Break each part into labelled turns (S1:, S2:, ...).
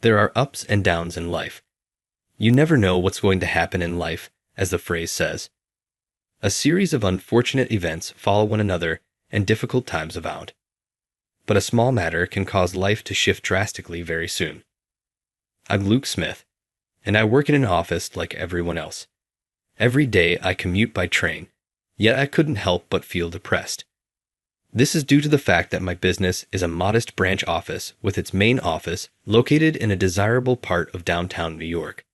S1: There are ups and downs in life. You never know what's going to happen in life, as the phrase says. A series of unfortunate events follow one another and difficult times abound. But a small matter can cause life to shift drastically very soon. I'm Luke Smith, and I work in an office like everyone else. Every day I commute by train, yet I couldn't help but feel depressed. This is due to the fact that my business is a modest branch office with its main office located in a desirable part of downtown New York.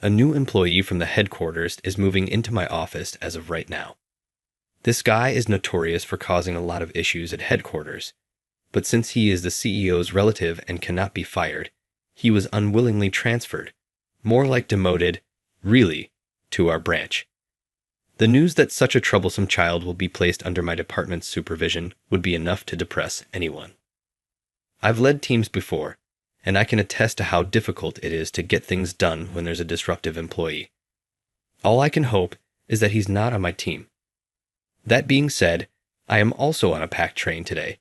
S1: A new employee from the headquarters is moving into my office as of right now. This guy is notorious for causing a lot of issues at headquarters, but since he is the CEO's relative and cannot be fired, he was unwillingly transferred, more like demoted, really, to our branch. The news that such a troublesome child will be placed under my department's supervision would be enough to depress anyone. I've led teams before, and I can attest to how difficult it is to get things done when there's a disruptive employee. All I can hope is that he's not on my team. That being said, I am also on a packed train today.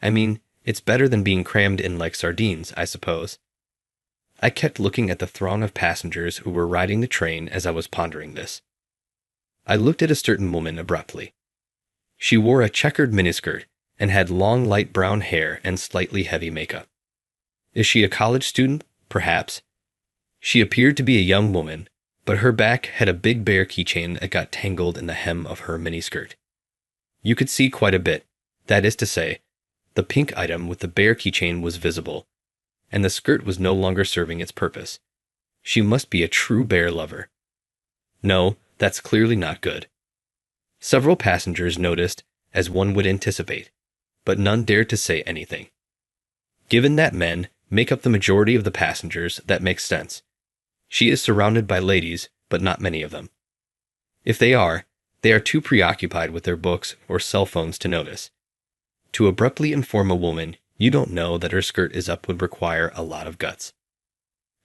S1: I mean, it's better than being crammed in like sardines, I suppose. I kept looking at the throng of passengers who were riding the train as I was pondering this. I looked at a certain woman abruptly. She wore a checkered miniskirt and had long light brown hair and slightly heavy makeup. Is she a college student? Perhaps. She appeared to be a young woman, but her back had a big bear keychain that got tangled in the hem of her miniskirt. You could see quite a bit, that is to say, the pink item with the bear keychain was visible, and the skirt was no longer serving its purpose. She must be a true bear lover. No, that's clearly not good. Several passengers noticed, as one would anticipate, but none dared to say anything. Given that men make up the majority of the passengers, that makes sense. She is surrounded by ladies, but not many of them. If they are too preoccupied with their books or cell phones to notice. To abruptly inform a woman you don't know that her skirt is up would require a lot of guts.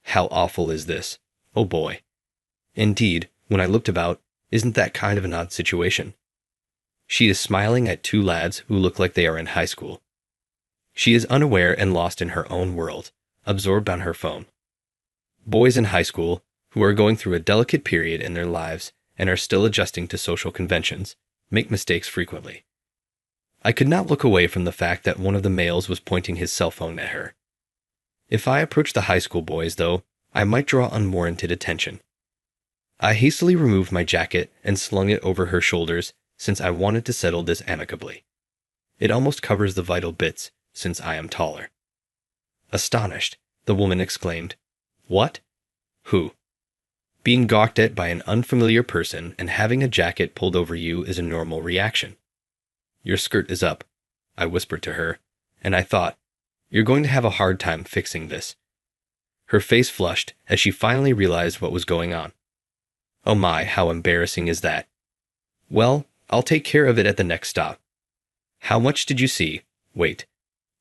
S1: How awful is this? Oh boy. Indeed, when I looked about, isn't that kind of an odd situation? She is smiling at two lads who look like they are in high school. She is unaware and lost in her own world, absorbed on her phone. Boys in high school, who are going through a delicate period in their lives and are still adjusting to social conventions, make mistakes frequently. I could not look away from the fact that one of the males was pointing his cell phone at her. If I approached the high school boys, though, I might draw unwarranted attention. I hastily removed my jacket and slung it over her shoulders since I wanted to settle this amicably. It almost covers the vital bits, since I am taller. Astonished, the woman exclaimed, "What? Who?" Being gawked at by an unfamiliar person and having a jacket pulled over you is a normal reaction. "Your skirt is up," I whispered to her, and I thought, "You're going to have a hard time fixing this." Her face flushed as she finally realized what was going on. Oh my, how embarrassing is that? Well, I'll take care of it at the next stop. How much did you see? Wait.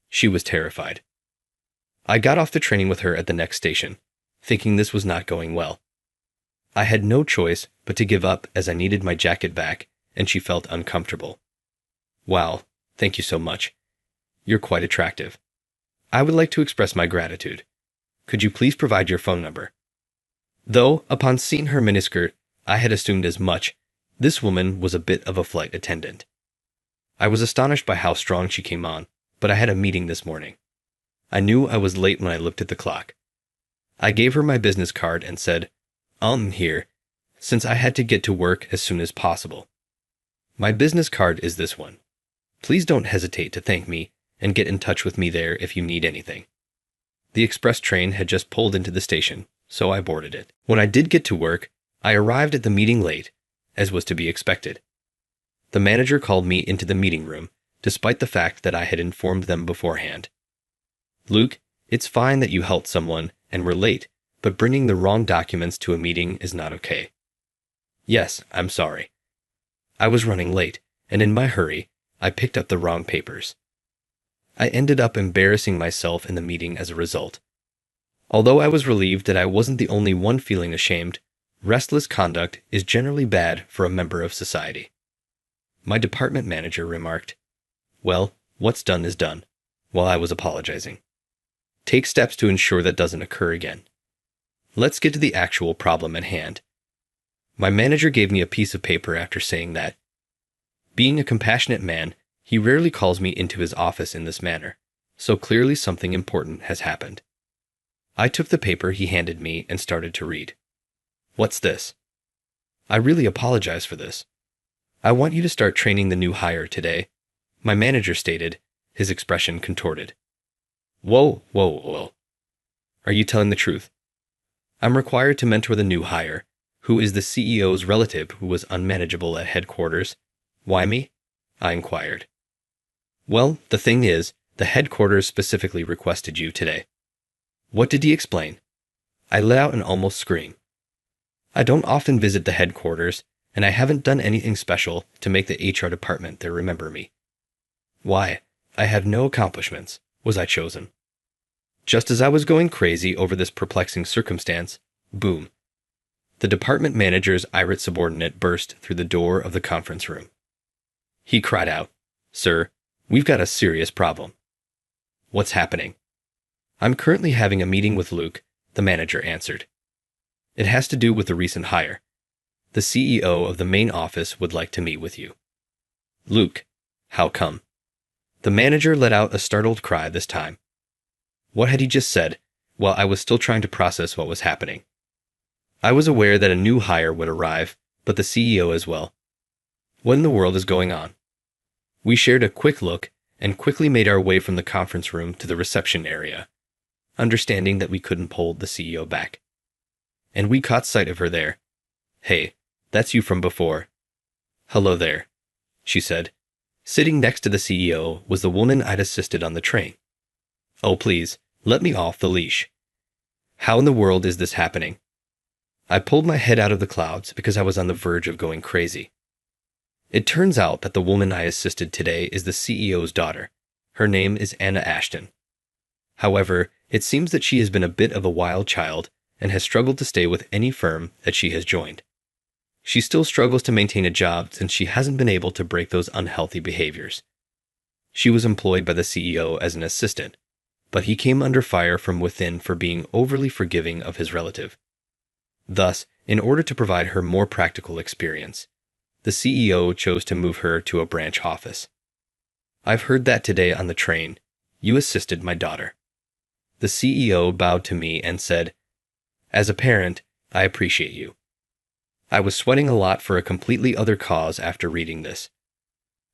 S1: She was terrified. I got off the train with her at the next station, thinking this was not going well. I had no choice but to give up as I needed my jacket back, and she felt uncomfortable. Wow, thank you so much. You're quite attractive. I would like to express my gratitude. Could you please provide your phone number? Though, upon seeing her miniskirt, I had assumed as much, this woman was a bit of a flight attendant. I was astonished by how strong she came on, but I had a meeting this morning. I knew I was late when I looked at the clock. I gave her my business card and said, here, since I had to get to work as soon as possible. My business card is this one. Please don't hesitate to thank me and get in touch with me there if you need anything. The express train had just pulled into the station, so I boarded it. When I did get to work, I arrived at the meeting late, as was to be expected. The manager called me into the meeting room, despite the fact that I had informed them beforehand. "Luke, it's fine that you helped someone and were late, but bringing the wrong documents to a meeting is not okay." "Yes, I'm sorry. I was running late, and in my hurry, I picked up the wrong papers." I ended up embarrassing myself in the meeting as a result. Although I was relieved that I wasn't the only one feeling ashamed, restless conduct is generally bad for a member of society. My department manager remarked, "Well, what's done is done," while I was apologizing. Take steps to ensure that doesn't occur again. Let's get to the actual problem at hand. My manager gave me a piece of paper after saying that, being a compassionate man, he rarely calls me into his office in this manner, so clearly something important has happened. I took the paper he handed me and started to read. What's this? I really apologize for this. I want you to start training the new hire today, my manager stated, his expression contorted. Whoa. Are you telling the truth? I'm required to mentor the new hire, who is the CEO's relative who was unmanageable at headquarters. Why me? I inquired. Well, the thing is, the headquarters specifically requested you today. What did he explain? I let out an almost scream. I don't often visit the headquarters, and I haven't done anything special to make the HR department there remember me. Why, I have no accomplishments. Was I chosen? Just as I was going crazy over this perplexing circumstance, boom. The department manager's irate subordinate burst through the door of the conference room. He cried out, "Sir, we've got a serious problem." What's happening? I'm currently having a meeting with Luke, the manager answered. It has to do with the recent hire. The CEO of the main office would like to meet with you. Luke, how come? The manager let out a startled cry this time. What had he just said, while I was still trying to process what was happening? I was aware that a new hire would arrive, but the CEO as well. What in the world is going on? We shared a quick look and quickly made our way from the conference room to the reception area, understanding that we couldn't hold the CEO back. And we caught sight of her there. Hey, that's you from before. Hello there, she said. Sitting next to the CEO was the woman I'd assisted on the train. Oh, please, let me off the leash. How in the world is this happening? I pulled my head out of the clouds because I was on the verge of going crazy. It turns out that the woman I assisted today is the CEO's daughter. Her name is Anna Ashton. However, it seems that she has been a bit of a wild child and has struggled to stay with any firm that she has joined. She still struggles to maintain a job since she hasn't been able to break those unhealthy behaviors. She was employed by the CEO as an assistant, but he came under fire from within for being overly forgiving of his relative. Thus, in order to provide her more practical experience, the CEO chose to move her to a branch office. I've heard that today on the train. You assisted my daughter. The CEO bowed to me and said, "As a parent, I appreciate you." I was sweating a lot for a completely other cause after reading this.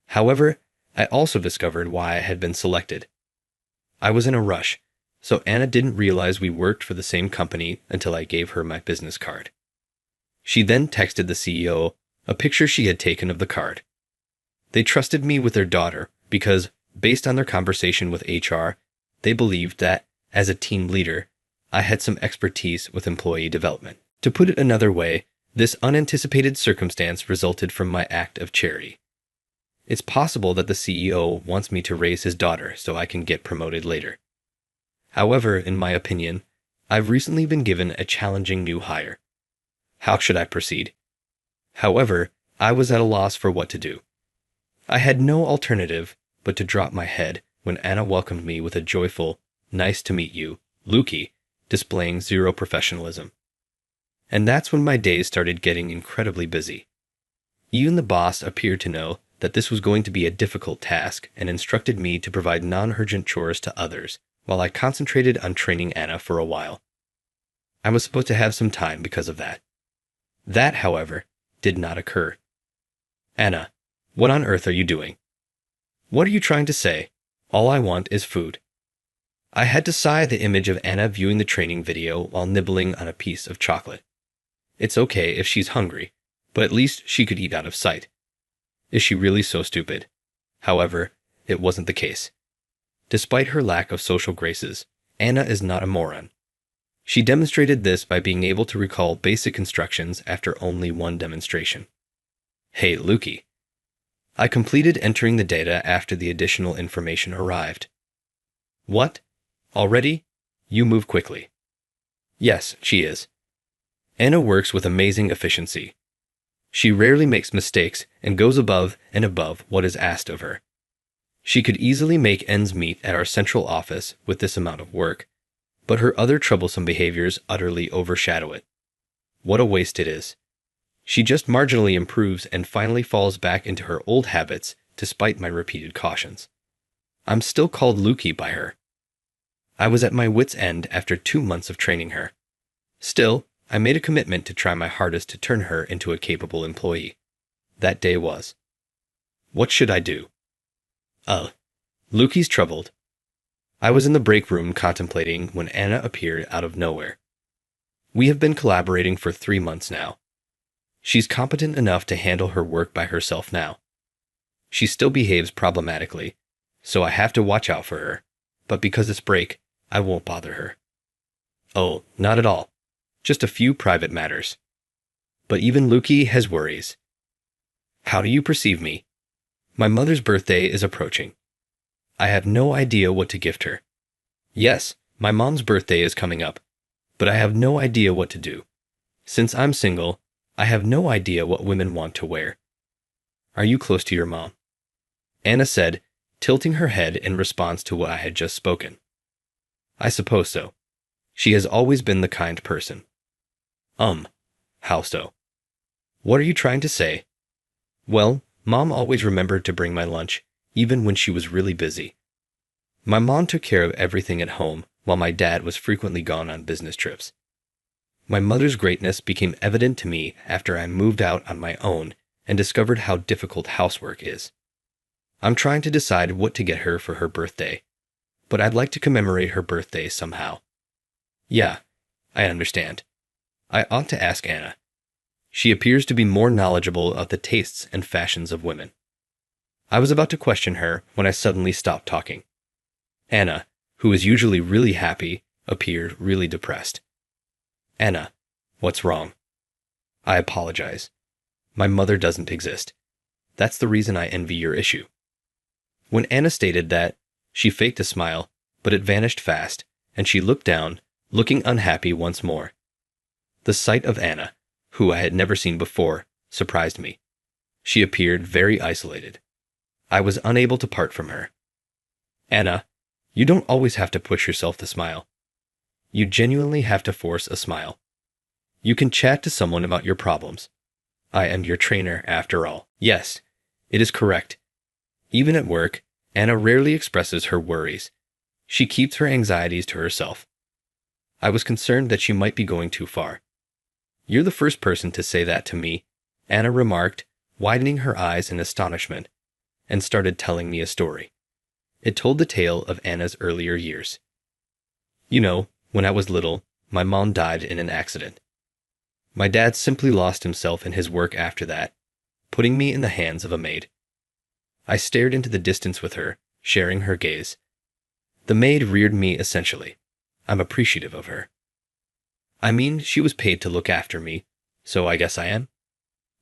S1: However, I also discovered why I had been selected. I was in a rush, so Anna didn't realize we worked for the same company until I gave her my business card. She then texted the CEO a picture she had taken of the card. They trusted me with their daughter because, based on their conversation with HR, they believed that, as a team leader, I had some expertise with employee development. To put it another way, this unanticipated circumstance resulted from my act of charity. It's possible that the CEO wants me to raise his daughter so I can get promoted later. However, in my opinion, I've recently been given a challenging new hire. How should I proceed? However, I was at a loss for what to do. I had no alternative but to drop my head when Anna welcomed me with a joyful, "Nice to meet you, Lukey," displaying zero professionalism. And that's when my days started getting incredibly busy. Even the boss appeared to know that this was going to be a difficult task and instructed me to provide non-urgent chores to others while I concentrated on training Anna for a while. I was supposed to have some time because of that. That, however, did not occur. Anna, what on earth are you doing? What are you trying to say? All I want is food. I had to sigh at the image of Anna viewing the training video while nibbling on a piece of chocolate. It's okay if she's hungry, but at least she could eat out of sight. Is she really so stupid? However, it wasn't the case. Despite her lack of social graces, Anna is not a moron. She demonstrated this by being able to recall basic instructions after only one demonstration. Hey, Lukey. I completed entering the data after the additional information arrived. What? Already? You move quickly. Yes, she is. Anna works with amazing efficiency. She rarely makes mistakes and goes above and above what is asked of her. She could easily make ends meet at our central office with this amount of work, but her other troublesome behaviors utterly overshadow it. What a waste it is. She just marginally improves and finally falls back into her old habits despite my repeated cautions. I'm still called Lukey by her. I was at my wit's end after 2 months of training her. Still, I made a commitment to try my hardest to turn her into a capable employee. That day was. What should I do? Lukey's troubled. I was in the break room contemplating when Anna appeared out of nowhere. We have been collaborating for 3 months now. She's competent enough to handle her work by herself now. She still behaves problematically, so I have to watch out for her, but because it's break, I won't bother her. Oh, not at all. Just a few private matters. But even Lukey has worries. How do you perceive me? My mother's birthday is approaching. I have no idea what to gift her. Yes, my mom's birthday is coming up, but I have no idea what to do. Since I'm single, I have no idea what women want to wear. Are you close to your mom? Anna said, tilting her head in response to what I had just spoken. I suppose so. She has always been the kind person. How so? What are you trying to say? Well, Mom always remembered to bring my lunch, even when she was really busy. My mom took care of everything at home, while my dad was frequently gone on business trips. My mother's greatness became evident to me after I moved out on my own and discovered how difficult housework is. I'm trying to decide what to get her for her birthday, but I'd like to commemorate her birthday somehow. Yeah, I understand. I ought to ask Anna. She appears to be more knowledgeable of the tastes and fashions of women. I was about to question her when I suddenly stopped talking. Anna, who is usually really happy, appeared really depressed. Anna, what's wrong? I apologize. My mother doesn't exist. That's the reason I envy your issue. When Anna stated that, she faked a smile, but it vanished fast, and she looked down, looking unhappy once more. The sight of Anna, who I had never seen before, surprised me. She appeared very isolated. I was unable to part from her. Anna, you don't always have to push yourself to smile. You genuinely have to force a smile. You can chat to someone about your problems. I am your trainer, after all. Yes, it is correct. Even at work, Anna rarely expresses her worries. She keeps her anxieties to herself. I was concerned that she might be going too far. You're the first person to say that to me, Anna remarked, widening her eyes in astonishment, and started telling me a story. It told the tale of Anna's earlier years. You know, when I was little, my mom died in an accident. My dad simply lost himself in his work after that, putting me in the hands of a maid. I stared into the distance with her, sharing her gaze. The maid reared me essentially. I'm appreciative of her. I mean, she was paid to look after me, so I guess I am.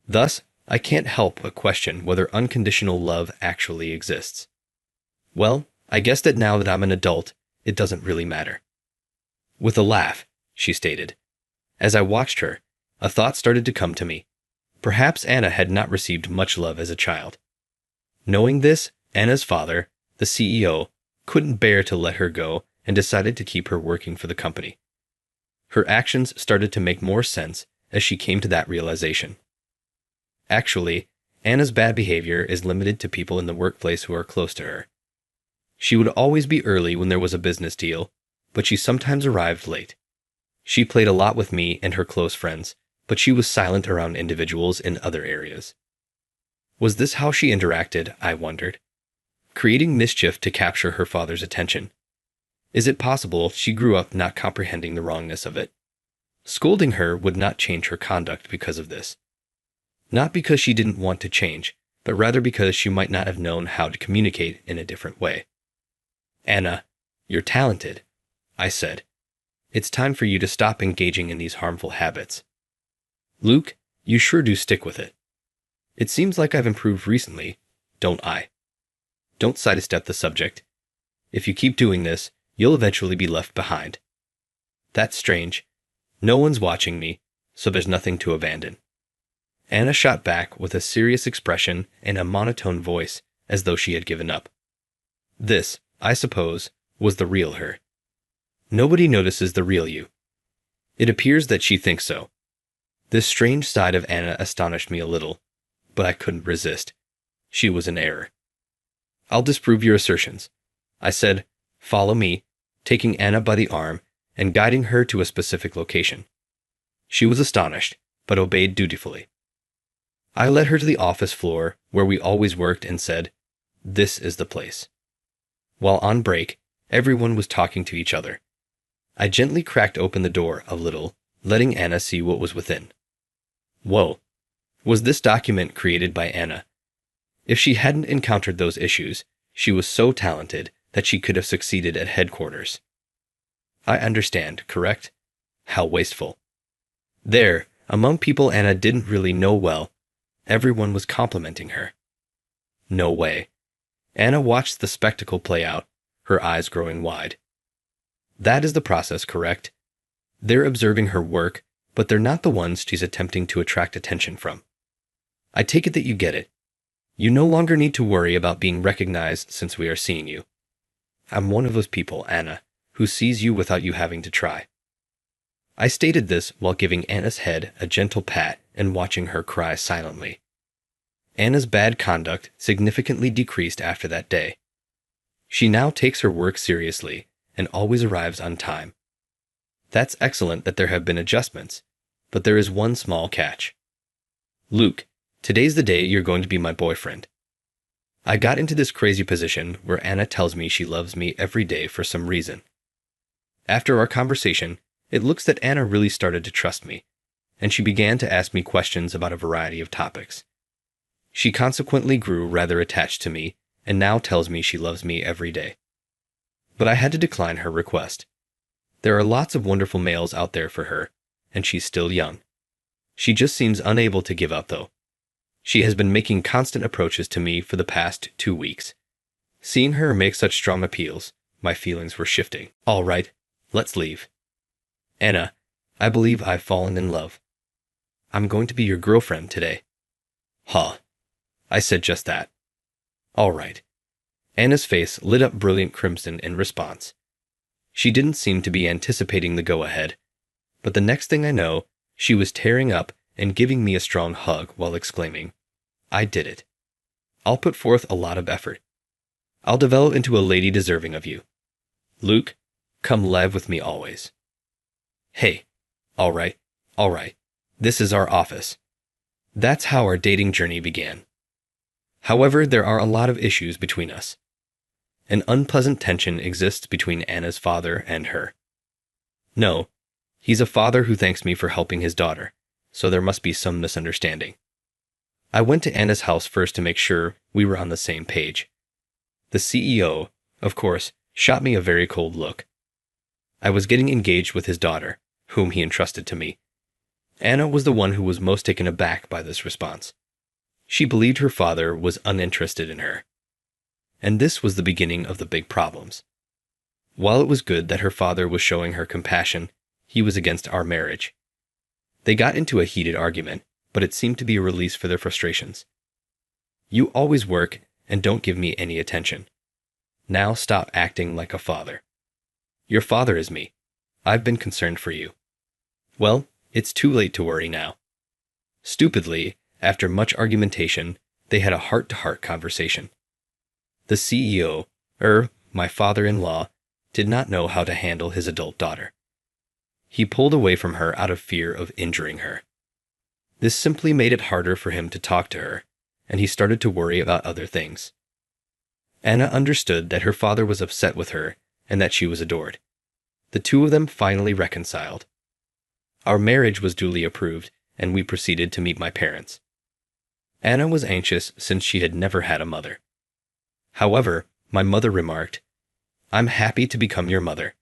S1: Thus, I can't help but question whether unconditional love actually exists. Well, I guess that now that I'm an adult, it doesn't really matter. With a laugh, she stated. As I watched her, a thought started to come to me. Perhaps Anna had not received much love as a child. Knowing this, Anna's father, the CEO, couldn't bear to let her go and decided to keep her working for the company. Her actions started to make more sense as she came to that realization. Actually, Anna's bad behavior is limited to people in the workplace who are close to her. She would always be early when there was a business deal, but she sometimes arrived late. She played a lot with me and her close friends, but she was silent around individuals in other areas. Was this how she interacted, I wondered? Creating mischief to capture her father's attention. Is it possible she grew up not comprehending the wrongness of it? Scolding her would not change her conduct because of this. Not because she didn't want to change, but rather because she might not have known how to communicate in a different way. Anna, you're talented, I said. It's time for you to stop engaging in these harmful habits. Luke, you sure do stick with it. It seems like I've improved recently, don't I? Don't sidestep the subject. If you keep doing this, you'll eventually be left behind. That's strange. No one's watching me, so there's nothing to abandon. Anna shot back with a serious expression and a monotone voice, as though she had given up. This, I suppose, was the real her. Nobody notices the real you. It appears that she thinks so. This strange side of Anna astonished me a little, but I couldn't resist. She was in error. I'll disprove your assertions. I said, follow me, taking Anna by the arm and guiding her to a specific location. She was astonished, but obeyed dutifully. I led her to the office floor where we always worked and said, this is the place. While on break, everyone was talking to each other. I gently cracked open the door a little, letting Anna see what was within. Whoa! Was this document created by Anna? If she hadn't encountered those issues, she was so talented that she could have succeeded at headquarters. I understand, correct? How wasteful. There, among people Anna didn't really know well, everyone was complimenting her. No way. Anna watched the spectacle play out, her eyes growing wide. That is the process, correct? They're observing her work, but they're not the ones she's attempting to attract attention from. I take it that you get it. You no longer need to worry about being recognized since we are seeing you. I'm one of those people, Anna, who sees you without you having to try. I stated this while giving Anna's head a gentle pat and watching her cry silently. Anna's bad conduct significantly decreased after that day. She now takes her work seriously and always arrives on time. That's excellent that there have been adjustments, but there is one small catch. Luke, today's the day you're going to be my boyfriend. I got into this crazy position where Anna tells me she loves me every day for some reason. After our conversation, it looks that Anna really started to trust me, and she began to ask me questions about a variety of topics. She consequently grew rather attached to me and now tells me she loves me every day. But I had to decline her request. There are lots of wonderful males out there for her, and she's still young. She just seems unable to give up, though. She has been making constant approaches to me for the past 2 weeks. Seeing her make such strong appeals, my feelings were shifting. All right, let's leave. Anna, I believe I've fallen in love. I'm going to be your girlfriend today. Huh. I said just that. All right. Anna's face lit up brilliant crimson in response. She didn't seem to be anticipating the go-ahead, but the next thing I know, she was tearing up and giving me a strong hug while exclaiming, I did it. I'll put forth a lot of effort. I'll develop into a lady deserving of you. Luke, come live with me always. Hey, all right. This is our office. That's how our dating journey began. However, there are a lot of issues between us. An unpleasant tension exists between Anna's father and her. No, he's a father who thanks me for helping his daughter, so there must be some misunderstanding. I went to Anna's house first to make sure we were on the same page. The CEO, of course, shot me a very cold look. I was getting engaged with his daughter, whom he entrusted to me. Anna was the one who was most taken aback by this response. She believed her father was uninterested in her. And this was the beginning of the big problems. While it was good that her father was showing her compassion, he was against our marriage. They got into a heated argument, but it seemed to be a release for their frustrations. You always work and don't give me any attention. Now stop acting like a father. Your father is me. I've been concerned for you. Well, it's too late to worry now. Stupidly, after much argumentation, they had a heart-to-heart conversation. The CEO, my father-in-law, did not know how to handle his adult daughter. He pulled away from her out of fear of injuring her. This simply made it harder for him to talk to her, and he started to worry about other things. Anna understood that her father was upset with her and that she was adored. The two of them finally reconciled. Our marriage was duly approved, and we proceeded to meet my parents. Anna was anxious since she had never had a mother. However, my mother remarked, I'm happy to become your mother,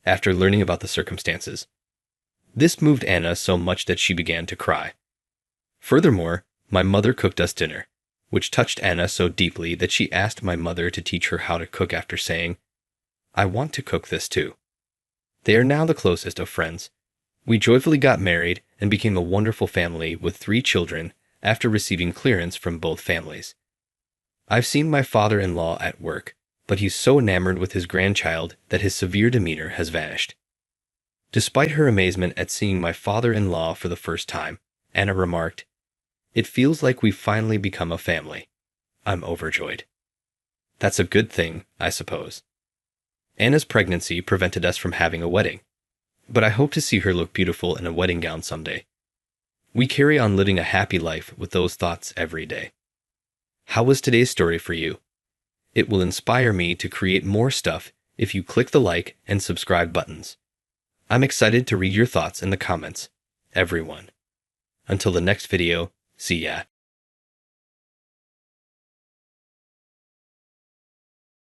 S1: after learning about the circumstances. This moved Anna so much that she began to cry. Furthermore, my mother cooked us dinner, which touched Anna so deeply that she asked my mother to teach her how to cook after saying, I want to cook this too. They are now the closest of friends. We joyfully got married and became a wonderful family with 3 children after receiving clearance from both families. I've seen my father-in-law at work, but he's so enamored with his grandchild that his severe demeanor has vanished. Despite her amazement at seeing my father-in-law for the first time, Anna remarked, "It feels like we've finally become a family. I'm overjoyed." That's a good thing, I suppose. Anna's pregnancy prevented us from having a wedding, but I hope to see her look beautiful in a wedding gown someday. We carry on living a happy life with those thoughts every day. How was today's story for you? It will inspire me to create more stuff if you click the like and subscribe buttons. I'm excited to read your thoughts in the comments, everyone. Until the next video, see ya.